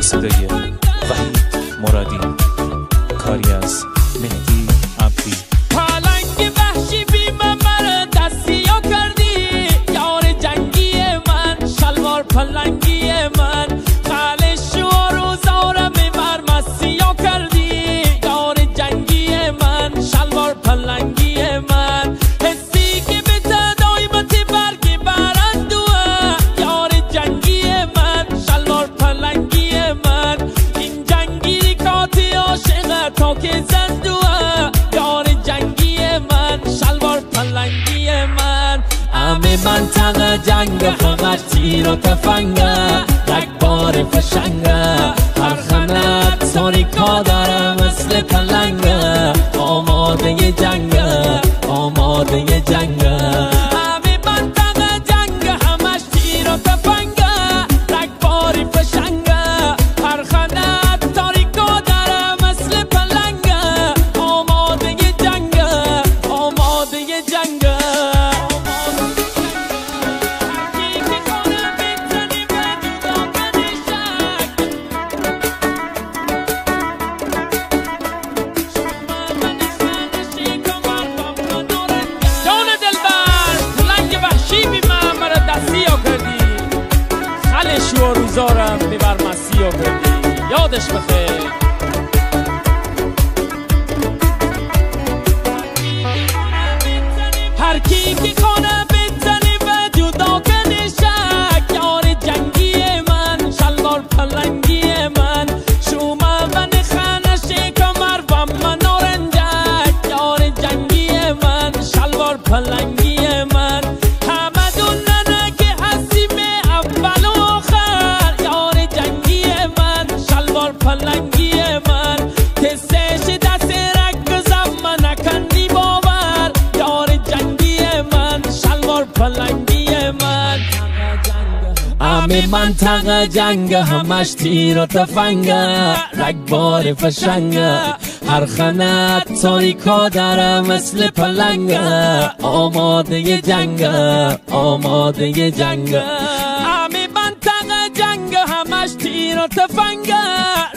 صدای وحید مرادی، کاری از مهدی عبدی. پلنگ وحشی بی من دستیا کردی، یار جنگی من، شلوار پلنگی من، خالش و روزارم بر مسیا کردی، یار جنگی من، شلوار پلنگی من، حسی که به تدایمتی برگی برندوه، یار جنگی من، شلوار پلنگی من، این جنگی کاتی عاشق تا که زندوه، یار جنگی من، شلوار پلنگی من. همه منطقه جنگ فقط تیر و تفنگه، رگبار فشنگه، هر خمت تاریکا داره مثل پلنگه، آماده جنگه، آماده جنگه. همه منطقه جنگ همش تیر و تفنگه، رگباری فشنگه، هر خمت تاریکا داره مثل پلنگه، آماده جنگه، آماده جنگه. خالش و روزارم ببر مسیح کردی، یادش بخیر. هر کی که خانه بزنی به جدا کنی شک، یار جنگی من، شلوار پلنگی من، شومه من خانه کمر و من نارنجک، یار جنگی من، شلوار پلنگی من. همه دوننه که هستیم اول و آخر، یار جنگی من، شلوار پلنگی من، تستش دست رگزم من نکندی باور، یار جنگی من، شلوار پلنگی من. همه منطقه جنگ همش تیر و تفنگه، رگبار فشنگه، هر خنت تاریکا داره مثل پلنگه، آماده جنگه، آماده جنگه. همه منطقه جنگ همش تیر و تفنگه،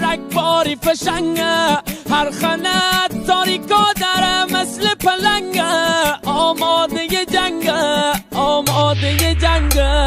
رگباری فشنگه، هر خنت تاریکا داره مثل پلنگه، آماده جنگه، آماده جنگه.